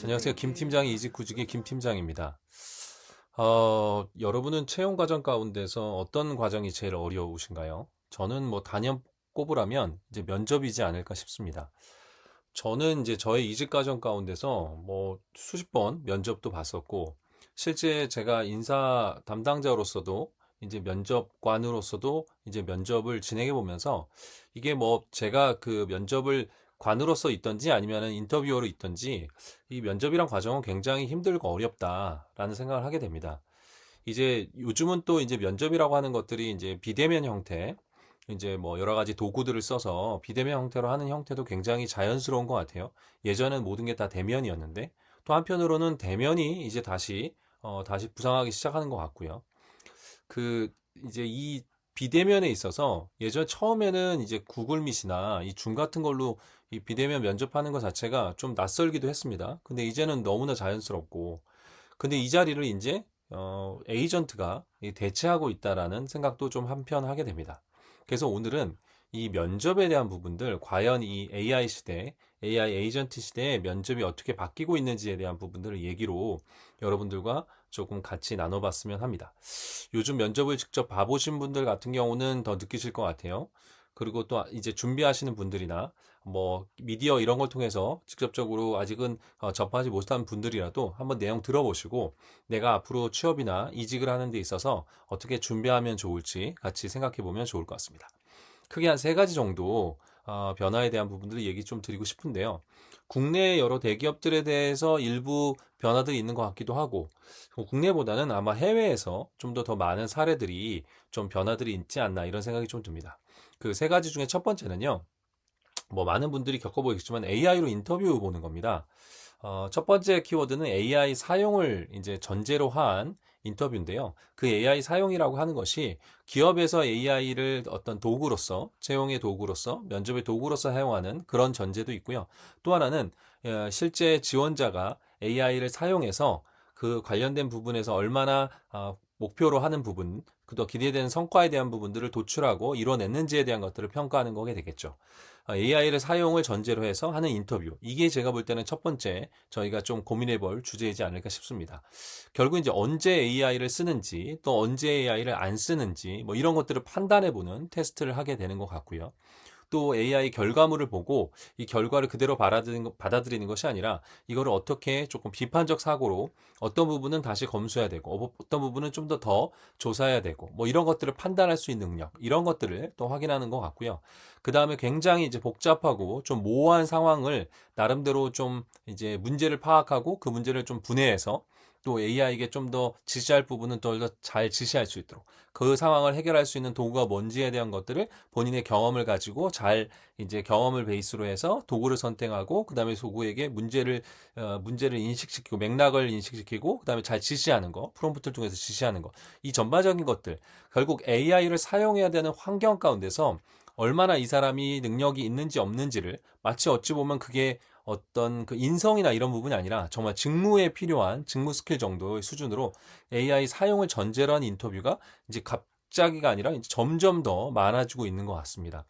안녕하세요. 김팀장의 이직구직의 김팀장입니다. 여러분은 채용 과정 가운데서 어떤 과정이 제일 어려우신가요? 저는 뭐 단연 꼽으라면 이제 면접이지 않을까 싶습니다. 저는 이제 저의 이직 과정 가운데서 뭐 수십 번 면접도 봤었고, 실제 제가 인사 담당자로서도 이제 면접관으로서도 이제 면접을 진행해 보면서 이게 뭐 제가 그 면접을 관으로서 있던지 아니면은 인터뷰어로 있던지 이 면접이란 과정은 굉장히 힘들고 어렵다라는 생각을 하게 됩니다. 이제 요즘은 또 이제 면접이라고 하는 것들이 이제 비대면 형태, 이제 뭐 여러 가지 도구들을 써서 비대면 형태로 하는 형태도 굉장히 자연스러운 것 같아요. 예전엔 모든 게 다 대면이었는데 또 한편으로는 대면이 이제 다시 부상하기 시작하는 것 같고요. 그 이제 이 비대면에 있어서 예전 처음에는 이제 구글 미트나 이 줌 같은 걸로 이 비대면 면접하는 것 자체가 좀 낯설기도 했습니다. 근데 이제는 너무나 자연스럽고, 근데 이 자리를 이제 에이전트가 대체하고 있다라는 생각도 좀 한편 하게 됩니다. 그래서 오늘은 이 면접에 대한 부분들, 과연 이 AI 시대, AI 에이전트 시대에 면접이 어떻게 바뀌고 있는지에 대한 부분들을 얘기로 여러분들과 조금 같이 나눠봤으면 합니다. 요즘 면접을 직접 봐보신 분들 같은 경우는 더 느끼실 것 같아요. 그리고 또 이제 준비하시는 분들이나 뭐 미디어 이런 걸 통해서 직접적으로 아직은 접하지 못한 분들이라도 한번 내용 들어보시고 내가 앞으로 취업이나 이직을 하는 데 있어서 어떻게 준비하면 좋을지 같이 생각해 보면 좋을 것 같습니다. 크게 한 세 가지 정도 변화에 대한 부분들을 얘기 좀 드리고 싶은데요. 국내 여러 대기업들에 대해서 일부 변화들이 있는 것 같기도 하고, 국내보다는 아마 해외에서 좀 더 많은 사례들이 좀 변화들이 있지 않나 이런 생각이 좀 듭니다. 그 세 가지 중에 첫 번째는요. 뭐 많은 분들이 겪어보겠지만 AI로 인터뷰 보는 겁니다. 첫 번째 키워드는 AI 사용을 이제 전제로 한 인터뷰인데요. 그 AI 사용이라고 하는 것이 기업에서 AI를 어떤 도구로서, 채용의 도구로서, 면접의 도구로서 사용하는 그런 전제도 있고요. 또 하나는 실제 지원자가 AI를 사용해서 그 관련된 부분에서 얼마나 목표로 하는 부분, 또 기대되는 성과에 대한 부분들을 도출하고 이뤄냈는지에 대한 것들을 평가하는 거게 되겠죠. AI를 사용을 전제로 해서 하는 인터뷰. 이게 제가 볼 때는 첫 번째 저희가 좀 고민해 볼 주제이지 않을까 싶습니다. 결국 이제 언제 AI를 쓰는지 또 언제 AI를 안 쓰는지 뭐 이런 것들을 판단해 보는 테스트를 하게 되는 것 같고요. 또 AI 결과물을 보고 이 결과를 그대로 받아들이는 것이 아니라 이거를 어떻게 조금 비판적 사고로 어떤 부분은 다시 검수해야 되고 어떤 부분은 좀 더 조사해야 되고 뭐 이런 것들을 판단할 수 있는 능력 이런 것들을 또 확인하는 것 같고요. 그 다음에 굉장히 이제 복잡하고 좀 모호한 상황을 나름대로 좀 이제 문제를 파악하고 그 문제를 좀 분해해서 또 AI에게 좀 더 지시할 부분은 더 잘 지시할 수 있도록 그 상황을 해결할 수 있는 도구가 뭔지에 대한 것들을 본인의 경험을 가지고 잘 이제 경험을 베이스로 해서 도구를 선택하고 그다음에 도구에게 문제를 인식시키고 맥락을 인식시키고 그다음에 잘 지시하는 거 프롬프트를 통해서 지시하는 거 이 전반적인 것들 결국 AI를 사용해야 되는 환경 가운데서 얼마나 이 사람이 능력이 있는지 없는지를 마치 어찌 보면 그게 어떤 그 인성이나 이런 부분이 아니라 정말 직무에 필요한 직무 스킬 정도의 수준으로 AI 사용을 전제로 한 인터뷰가 이제 갑자기가 아니라 이제 점점 더 많아지고 있는 것 같습니다.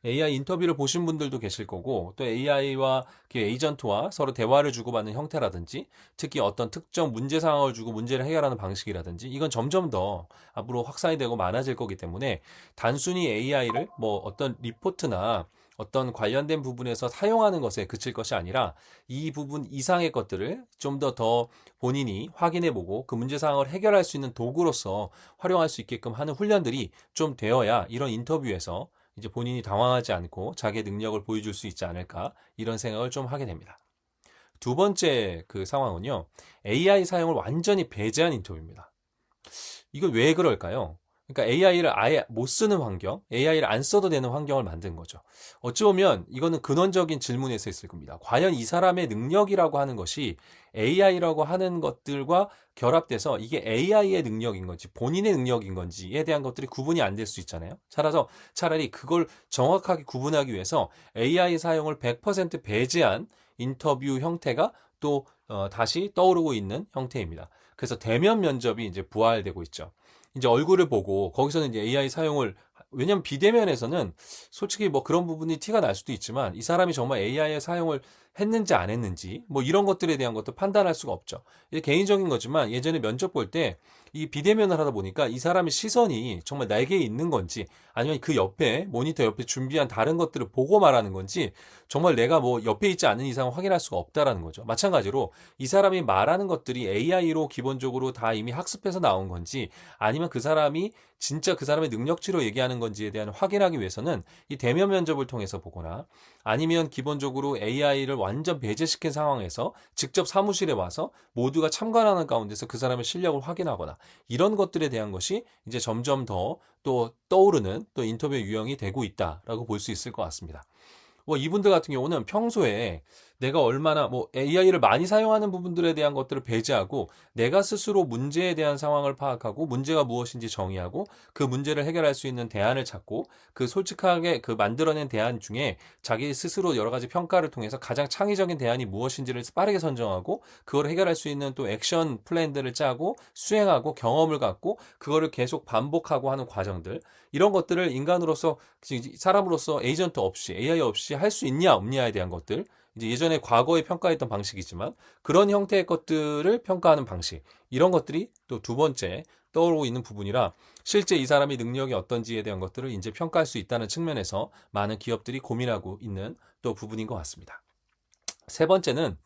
AI 인터뷰를 보신 분들도 계실 거고 또 AI와 에이전트와 서로 대화를 주고받는 형태라든지 특히 어떤 특정 문제 상황을 주고 문제를 해결하는 방식이라든지 이건 점점 더 앞으로 확산이 되고 많아질 거기 때문에 단순히 AI를 뭐 어떤 리포트나 어떤 관련된 부분에서 사용하는 것에 그칠 것이 아니라 이 부분 이상의 것들을 좀 더 본인이 확인해 보고 그 문제 상황을 해결할 수 있는 도구로서 활용할 수 있게끔 하는 훈련들이 좀 되어야 이런 인터뷰에서 이제 본인이 당황하지 않고 자기의 능력을 보여줄 수 있지 않을까 이런 생각을 좀 하게 됩니다. 두 번째 그 상황은요. AI 사용을 완전히 배제한 인터뷰입니다. 이거 왜 그럴까요? 그러니까 AI를 아예 못 쓰는 환경, AI를 안 써도 되는 환경을 만든 거죠. 어찌 보면 이거는 근원적인 질문에서 있을 겁니다. 과연 이 사람의 능력이라고 하는 것이 AI라고 하는 것들과 결합돼서 이게 AI의 능력인 건지 본인의 능력인 건지에 대한 것들이 구분이 안 될 수 있잖아요. 따라서 차라리 그걸 정확하게 구분하기 위해서 AI 사용을 100% 배제한 인터뷰 형태가 또 다시 떠오르고 있는 형태입니다. 그래서 대면 면접이 이제 부활되고 있죠. 이제 얼굴을 보고 거기서는 이제 AI 사용을 왜냐면 비대면에서는 솔직히 뭐 그런 부분이 티가 날 수도 있지만 이 사람이 정말 AI의 사용을 했는지 안 했는지 뭐 이런 것들에 대한 것도 판단할 수가 없죠. 이게 개인적인 거지만 예전에 면접 볼 때 이 비대면을 하다 보니까 이 사람의 시선이 정말 나에게 있는 건지 아니면 그 옆에 모니터 옆에 준비한 다른 것들을 보고 말하는 건지 정말 내가 뭐 옆에 있지 않은 이상 확인할 수가 없다라는 거죠. 마찬가지로 이 사람이 말하는 것들이 AI로 기본적으로 다 이미 학습해서 나온 건지 아니면 그 사람이 진짜 그 사람의 능력치로 얘기하는 건지에 대한 확인하기 위해서는 이 대면 면접을 통해서 보거나 아니면 기본적으로 AI를 완전 배제시킨 상황에서 직접 사무실에 와서 모두가 참관하는 가운데서 그 사람의 실력을 확인하거나 이런 것들에 대한 것이 이제 점점 더 또 떠오르는 또 인터뷰 유형이 되고 있다라고 볼 수 있을 것 같습니다. 뭐 이분들 같은 경우는 평소에 내가 얼마나 뭐 AI를 많이 사용하는 부분들에 대한 것들을 배제하고 내가 스스로 문제에 대한 상황을 파악하고 문제가 무엇인지 정의하고 그 문제를 해결할 수 있는 대안을 찾고 그 솔직하게 그 만들어낸 대안 중에 자기 스스로 여러 가지 평가를 통해서 가장 창의적인 대안이 무엇인지를 빠르게 선정하고 그걸 해결할 수 있는 또 액션 플랜들을 짜고 수행하고 경험을 갖고 그거를 계속 반복하고 하는 과정들 이런 것들을 인간으로서 사람으로서 에이전트 없이 AI 없이 할 수 있냐 없냐에 대한 것들 이제 예전에 과거에 평가했던 방식이지만 그런 형태의 것들을 평가하는 방식 이런 것들이 또 두 번째 떠오르고 있는 부분이라 실제 이 사람의 능력이 어떤지에 대한 것들을 이제 평가할 수 있다는 측면에서 많은 기업들이 고민하고 있는 또 부분인 것 같습니다. 세 번째는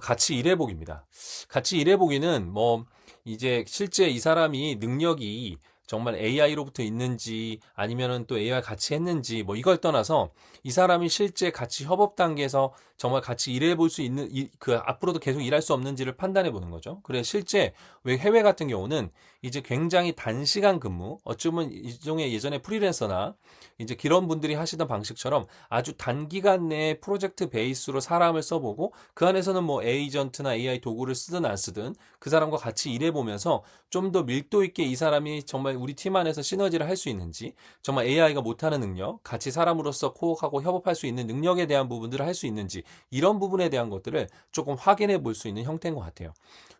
같이 일해보기입니다. 같이 일해보기는 뭐 이제 실제 이 사람이 능력이 정말 AI로부터 있는지 아니면은 또 AI 같이 했는지 뭐 이걸 떠나서 이 사람이 실제 같이 협업 단계에서 정말 같이 일해 볼 수 있는 그 앞으로도 계속 일할 수 없는지를 판단해 보는 거죠. 그래 실제 왜 해외 같은 경우는 이제 굉장히 단시간 근무 어쩌면 일종의 예전에 프리랜서나 이제 그런 분들이 하시던 방식처럼 아주 단기간 내에 프로젝트 베이스로 사람을 써보고 그 안에서는 뭐 에이전트나 AI 도구를 쓰든 안 쓰든 그 사람과 같이 일해 보면서 좀 더 밀도 있게 이 사람이 정말 우리 팀 안에서 시너지를 할 수 있는지 정말 AI가 못하는 능력 같이 사람으로서 코어하고 협업할 수 있는 능력에 대한 부분들을 할 수 있는지 이런 부분에 대한 것들을 조금 확인해 볼 수 있는 형태인 것 같아요.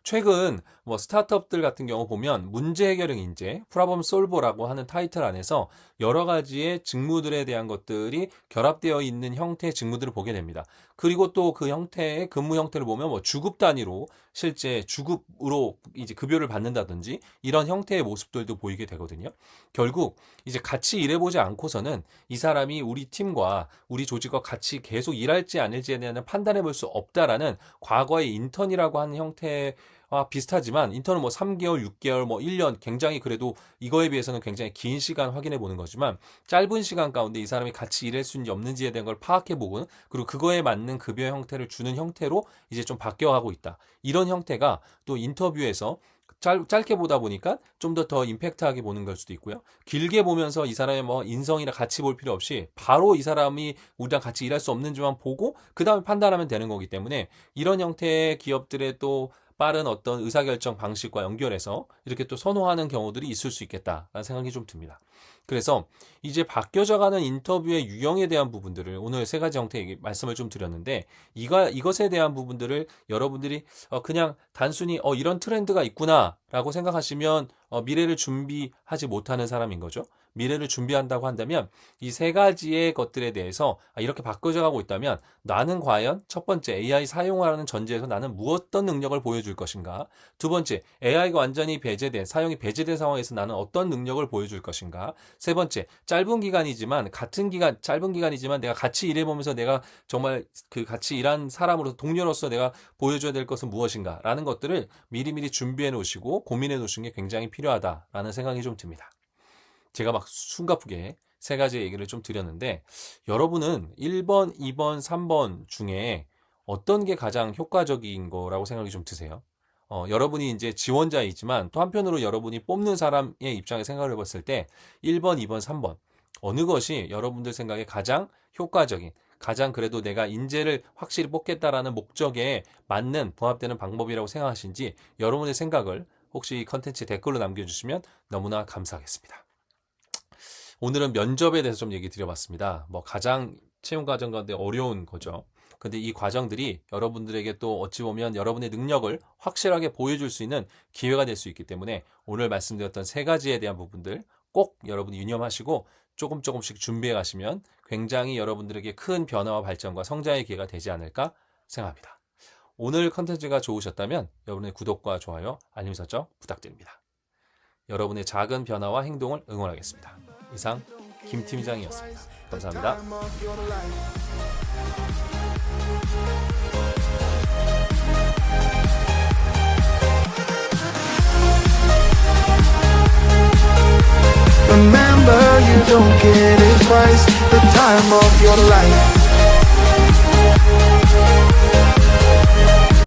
최근 뭐 스타트업들 같은 경우 보면 문제 해결형 인재, 프로블럼 솔버라고 하는 타이틀 안에서 여러 가지의 직무들에 대한 것들이 결합되어 있는 형태의 직무들을 보게 됩니다. 그리고 또 그 형태의 근무 형태를 보면 뭐 주급 단위로 실제 주급으로 이제 급여를 받는다든지 이런 형태의 모습들도 보이게 되거든요. 결국 이제 같이 일해보지 않고서는 이 사람이 우리 팀과 우리 조직과 같이 계속 일할지 아닐지에 대한 판단해 볼 수 없다라는 과거의 인턴이라고 하는 형태와 비슷하지만 인턴은 뭐 3개월, 6개월, 뭐 1년 굉장히 그래도 이거에 비해서는 굉장히 긴 시간 확인해 보는 거지만 짧은 시간 가운데 이 사람이 같이 일할 수 있는지 없는지에 대한 걸 파악해 보고 그리고 그거에 맞는 급여 형태를 주는 형태로 이제 좀 바뀌어가고 있다. 이런 형태가 또 인터뷰에서 짧게 보다 보니까 좀 더 임팩트하게 보는 걸 수도 있고요. 길게 보면서 이 사람의 뭐 인성이나 같이 볼 필요 없이 바로 이 사람이 우리랑 같이 일할 수 없는지만 보고 그 다음에 판단하면 되는 거기 때문에 이런 형태의 기업들의 또 빠른 어떤 의사결정 방식과 연결해서 이렇게 또 선호하는 경우들이 있을 수 있겠다라는 생각이 좀 듭니다. 그래서 이제 바뀌어져가는 인터뷰의 유형에 대한 부분들을 오늘 세 가지 형태의 말씀을 좀 드렸는데 이것에 대한 부분들을 여러분들이 그냥 단순히 이런 트렌드가 있구나라고 생각하시면 미래를 준비하지 못하는 사람인 거죠. 미래를 준비한다고 한다면 이 세 가지의 것들에 대해서 이렇게 바꿔져 가고 있다면 나는 과연 첫 번째 AI 사용하는 전제에서 나는 어떤 능력을 보여줄 것인가? 두 번째 AI가 완전히 배제된 사용이 배제된 상황에서 나는 어떤 능력을 보여줄 것인가? 세 번째 짧은 기간이지만 짧은 기간이지만 내가 같이 일해보면서 내가 정말 그 같이 일한 사람으로서 동료로서 내가 보여줘야 될 것은 무엇인가? 라는 것들을 미리미리 준비해 놓으시고 고민해 놓으시는 게 굉장히 필요하다라는 생각이 좀 듭니다. 제가 막 숨가쁘게 세 가지 얘기를 좀 드렸는데 여러분은 1번, 2번, 3번 중에 어떤 게 가장 효과적인 거라고 생각이 좀 드세요? 여러분이 이제 지원자이지만 또 한편으로 여러분이 뽑는 사람의 입장에 생각을 해봤을 때 1번, 2번, 3번 어느 것이 여러분들 생각에 가장 효과적인 가장 그래도 내가 인재를 확실히 뽑겠다라는 목적에 맞는 부합되는 방법이라고 생각하신지 여러분의 생각을 혹시 컨텐츠 댓글로 남겨주시면 너무나 감사하겠습니다. 오늘은 면접에 대해서 좀 얘기 드려봤습니다. 뭐 가장 채용 과정 가운데 어려운 거죠. 근데 이 과정들이 여러분들에게 또 어찌 보면 여러분의 능력을 확실하게 보여줄 수 있는 기회가 될 수 있기 때문에 오늘 말씀드렸던 세 가지에 대한 부분들 꼭 여러분이 유념하시고 조금씩 준비해 가시면 굉장히 여러분들에게 큰 변화와 발전과 성장의 기회가 되지 않을까 생각합니다. 오늘 컨텐츠가 좋으셨다면 여러분의 구독과 좋아요, 알림 설정 부탁드립니다. 여러분의 작은 변화와 행동을 응원하겠습니다. 이상 김 팀장이었습니다. 감사합니다. Remember, you don't get it twice. The time of your life.